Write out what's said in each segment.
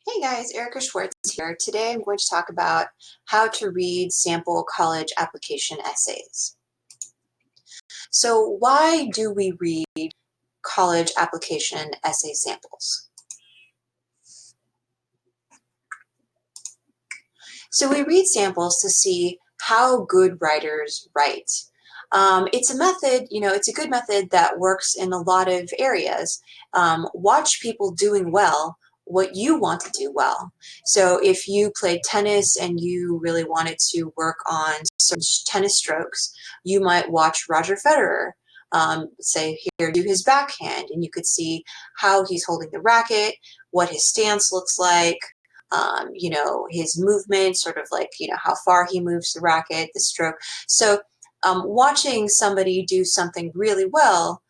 Hey guys, Erica Schwartz here. Today I'm going to talk about how to read sample college application essays. So why do we read college application essay samples? So we read samples to see how good writers write. It's a method, it's a good method that works in a lot of areas. Watch people doing well what you want to do well. So if you played tennis and you really wanted to work on certain tennis strokes, you might watch Roger Federer say here, do his backhand, and you could see how he's holding the racket, what his stance looks like, his movement, sort of like, how far he moves the racket, the stroke. So watching somebody do something really well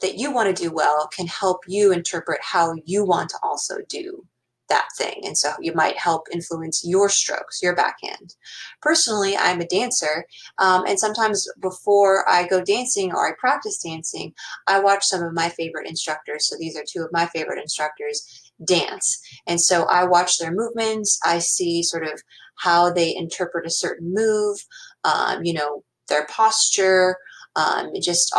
that you want to do well can help you interpret how you want to also do that thing. And so you might help influence your strokes, your backhand. Personally, I'm a dancer, and sometimes before I go dancing or I practice dancing, I watch some of my favorite instructors. So these are two of my favorite instructors dance. And so I watch their movements. I see sort of how they interpret a certain move, their posture, just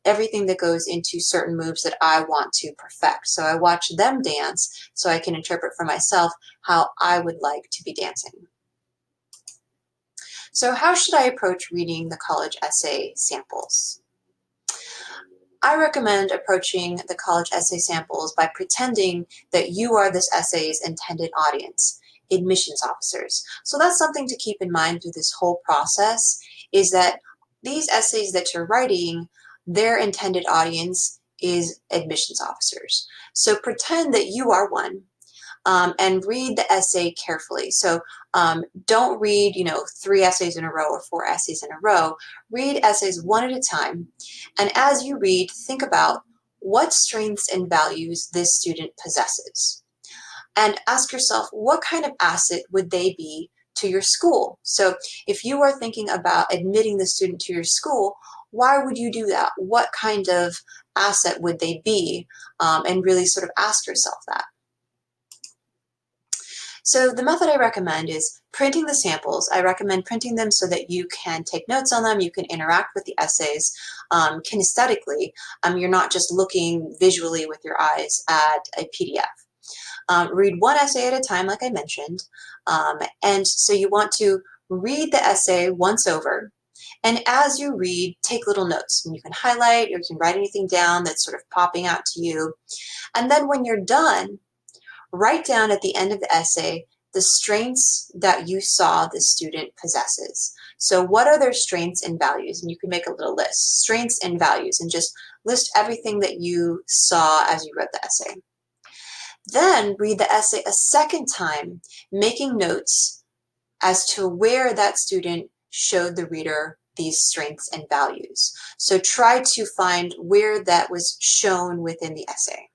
everything that goes into certain moves that I want to perfect. So I watch them dance so I can interpret for myself how I would like to be dancing. So how should I approach reading the college essay samples? I recommend approaching the college essay samples by pretending that you are this essay's intended audience, admissions officers. So that's something to keep in mind through this whole process, is that these essays that you're writing, their intended audience is admissions officers. So pretend that you are one, and read the essay carefully. So don't read, 3 essays in a row or 4 essays in a row. Read essays one at a time. And as you read, think about what strengths and values this student possesses. And ask yourself, what kind of asset would they be to your school? So if you are thinking about admitting the student to your school, why would you do that? What kind of asset would they be? And really sort of ask yourself that. So the method I recommend is printing the samples. I recommend printing them so that you can take notes on them, you can interact with the essays kinesthetically. You're not just looking visually with your eyes at a PDF. Read one essay at a time, like I mentioned. And so you want to read the essay once over. And as you read, take little notes. And you can highlight or you can write anything down that's sort of popping out to you. And then when you're done, write down at the end of the essay the strengths that you saw the student possesses. So what are their strengths and values? And you can make a little list, strengths and values, and just list everything that you saw as you read the essay. Then read the essay a second time, making notes as to where that student showed the reader these strengths and values. So try to find where that was shown within the essay.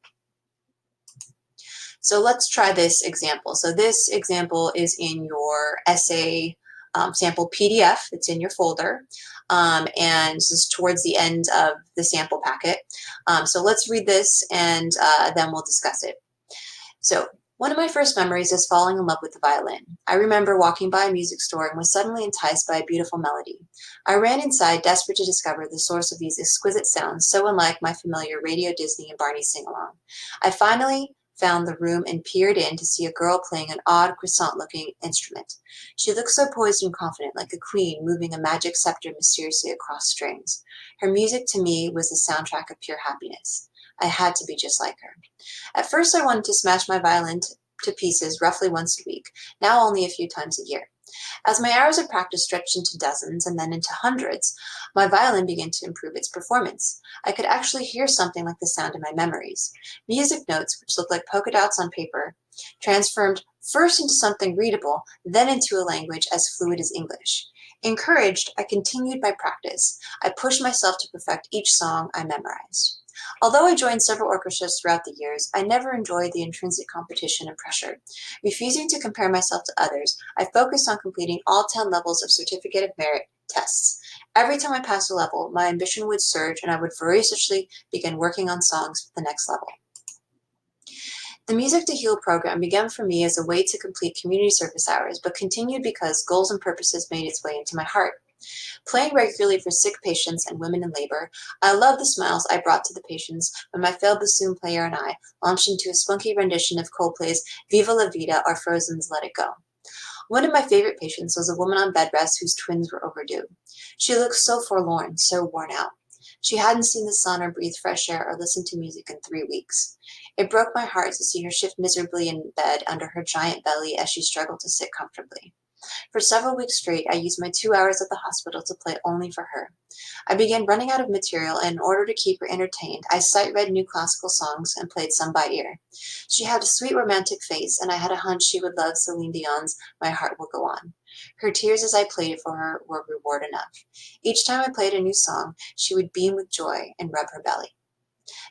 So let's try this example. So this example is in your essay sample PDF. It's in your folder. And this is towards the end of the sample packet. So let's read this and then we'll discuss it. So one of my first memories is falling in love with the violin. I remember walking by a music store and was suddenly enticed by a beautiful melody. I ran inside, desperate to discover the source of these exquisite sounds, so unlike my familiar Radio Disney and Barney sing-along. I finally found the room and peered in to see a girl playing an odd, croissant-looking instrument. She looked so poised and confident, like a queen moving a magic scepter mysteriously across strings. Her music to me was the soundtrack of pure happiness. I had to be just like her. At first I wanted to smash my violin to pieces roughly once a week, now only a few times a year. As my hours of practice stretched into dozens and then into hundreds, my violin began to improve its performance. I could actually hear something like the sound in my memories. Music notes, which looked like polka dots on paper, transformed first into something readable, then into a language as fluid as English. Encouraged, I continued my practice. I pushed myself to perfect each song I memorized. Although I joined several orchestras throughout the years, I never enjoyed the intrinsic competition and pressure. Refusing to compare myself to others, I focused on completing all 10 levels of Certificate of Merit tests. Every time I passed a level, my ambition would surge and I would voraciously begin working on songs for the next level. The Music to Heal program began for me as a way to complete community service hours, but continued because goals and purposes made its way into my heart. Playing regularly for sick patients and women in labor, I loved the smiles I brought to the patients when my failed bassoon player and I launched into a spunky rendition of Coldplay's Viva la Vida or Frozen's Let It Go. One of my favorite patients was a woman on bed rest whose twins were overdue. She looked so forlorn, so worn out. She hadn't seen the sun or breathed fresh air or listened to music in 3 weeks. It broke my heart to see her shift miserably in bed under her giant belly as she struggled to sit comfortably. For several weeks straight, I used my 2 hours at the hospital to play only for her. I began running out of material, and in order to keep her entertained, I sight-read new classical songs and played some by ear. She had a sweet romantic face, and I had a hunch she would love Celine Dion's My Heart Will Go On. Her tears as I played it for her were reward enough. Each time I played a new song, she would beam with joy and rub her belly.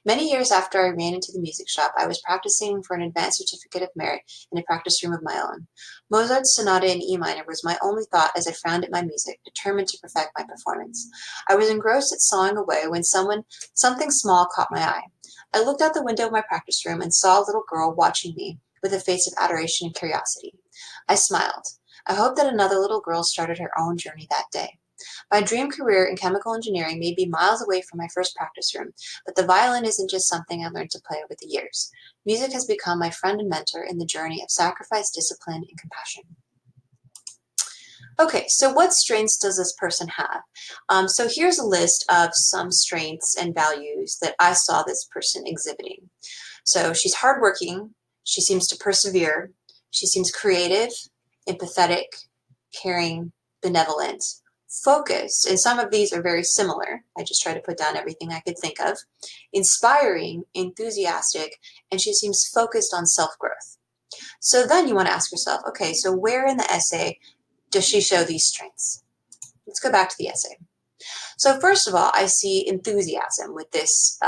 Many years after I ran into the music shop, I was practicing for an advanced certificate of merit in a practice room of my own. Mozart's Sonata in E minor was my only thought as I frowned at my music, determined to perfect my performance. I was engrossed at sawing away when something small caught my eye. I looked out the window of my practice room and saw a little girl watching me with a face of adoration and curiosity. I smiled. I hoped that another little girl started her own journey that day. My dream career in chemical engineering may be miles away from my first practice room, but the violin isn't just something I learned to play over the years. Music has become my friend and mentor in the journey of sacrifice, discipline, and compassion. Okay, so what strengths does this person have? So here's a list of some strengths and values that I saw this person exhibiting. So she's hardworking, she seems to persevere, she seems creative, empathetic, caring, benevolent, focused, and some of these are very similar. I just try to put down everything I could think of. Inspiring, enthusiastic, and she seems focused on self-growth. So then you want to ask yourself, okay, so where in the essay does she show these strengths? Let's go back to the essay. So first of all, I see enthusiasm with this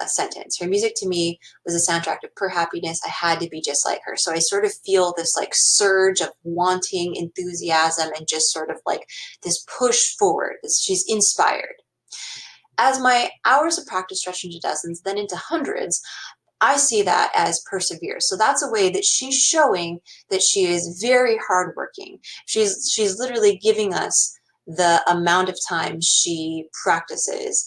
sentence. Her music to me was a soundtrack of pure happiness. I had to be just like her. So I sort of feel this like surge of wanting enthusiasm and just sort of like this push forward. She's inspired. As my hours of practice stretch into dozens, then into hundreds, I see that as persevere. So that's a way that she's showing that she is very hardworking. She's literally giving us the amount of time she practices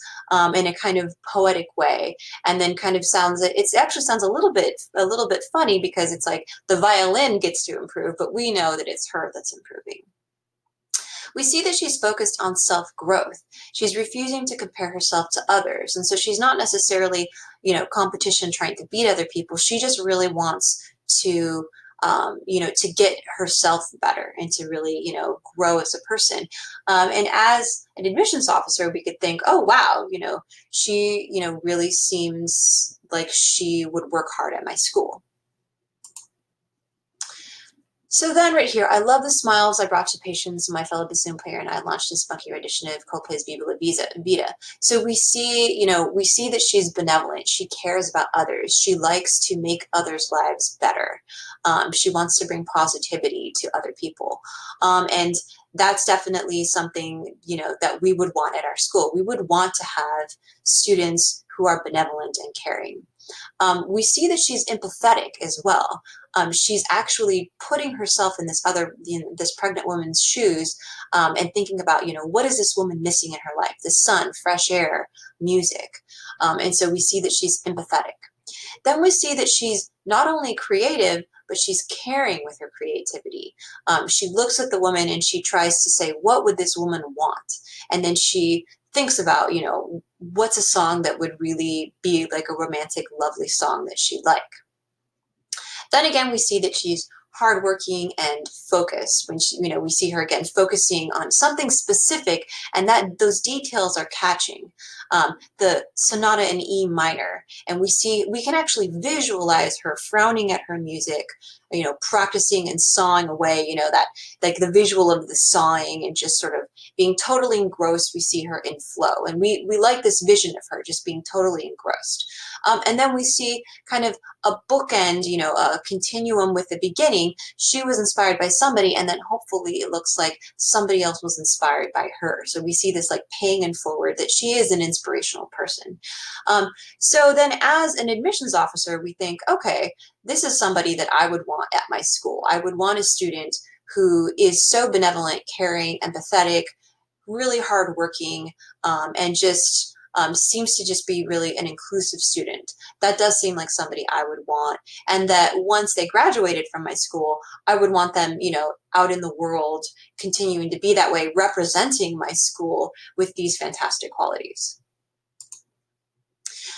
in a kind of poetic way, and then kind of it actually sounds a little bit funny because it's like the violin gets to improve, but we know that it's her that's improving. We see that she's focused on self-growth. She's refusing to compare herself to others. And so she's not necessarily, competition trying to beat other people. She just really wants to, to get herself better and to really, grow as a person. And as an admissions officer, we could think, oh, wow, she, really seems like she would work hard at my school. So then right here, I love the smiles I brought to patients. My fellow bassoon player and I launched a spunky rendition of Coldplay's Viva la Vida. So we see that she's benevolent. She cares about others. She likes to make others' lives better. She wants to bring positivity to other people. And that's definitely something, that we would want at our school. We would want to have students who are benevolent and caring. We see that she's empathetic as well. She's actually putting herself in this pregnant woman's shoes and thinking about, what is this woman missing in her life? The sun, fresh air, music. And so we see that she's empathetic. Then we see that she's not only creative, but she's caring with her creativity. She looks at the woman and she tries to say, what would this woman want? And then she thinks about, what's a song that would really be like a romantic, lovely song that she'd like. Then again, we see that she's hardworking and focused. When we see her again focusing on something specific, and that those details are catching. The sonata in E minor, and we can actually visualize her frowning at her music, practicing and sawing away. That like the visual of the sawing and just sort of being totally engrossed. We see her in flow, and we like this vision of her just being totally engrossed. And then we see kind of a bookend, a continuum with the beginning. She was inspired by somebody, and then hopefully it looks like somebody else was inspired by her. So we see this like paying it forward that she is an inspiration inspirational person. So then as an admissions officer, we think, okay, this is somebody that I would want at my school. I would want a student who is so benevolent, caring, empathetic, really hardworking, and just seems to just be really an inclusive student. That does seem like somebody I would want. And that once they graduated from my school, I would want them, out in the world, continuing to be that way, representing my school with these fantastic qualities.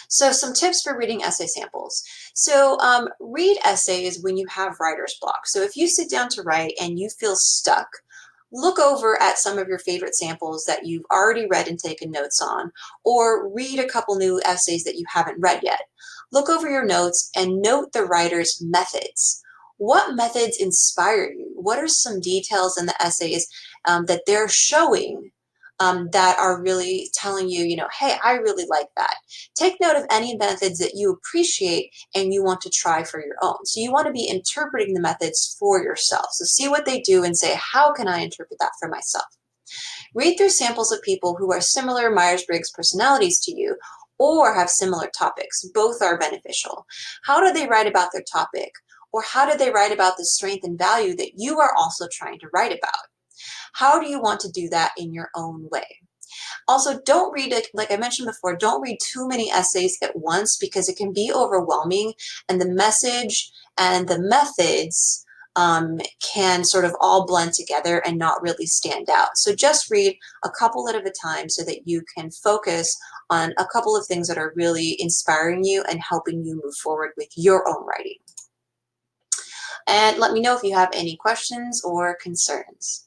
So some tips for reading essay samples. So read essays when you have writer's block. So if you sit down to write and you feel stuck, look over at some of your favorite samples that you've already read and taken notes on, or read a couple new essays that you haven't read yet. Look over your notes and note the writer's methods. What methods inspire you? What are some details in the essays that they're showing that are really telling you, hey, I really like that. Take note of any methods that you appreciate and you want to try for your own. So you want to be interpreting the methods for yourself. So see what they do and say, how can I interpret that for myself? Read through samples of people who are similar Myers-Briggs personalities to you or have similar topics. Both are beneficial. How do they write about their topic? Or how do they write about the strength and value that you are also trying to write about? How do you want to do that in your own way? Also, don't read, like I mentioned before, don't read too many essays at once because it can be overwhelming and the message and the methods can sort of all blend together and not really stand out. So just read a couple at a time so that you can focus on a couple of things that are really inspiring you and helping you move forward with your own writing. And let me know if you have any questions or concerns.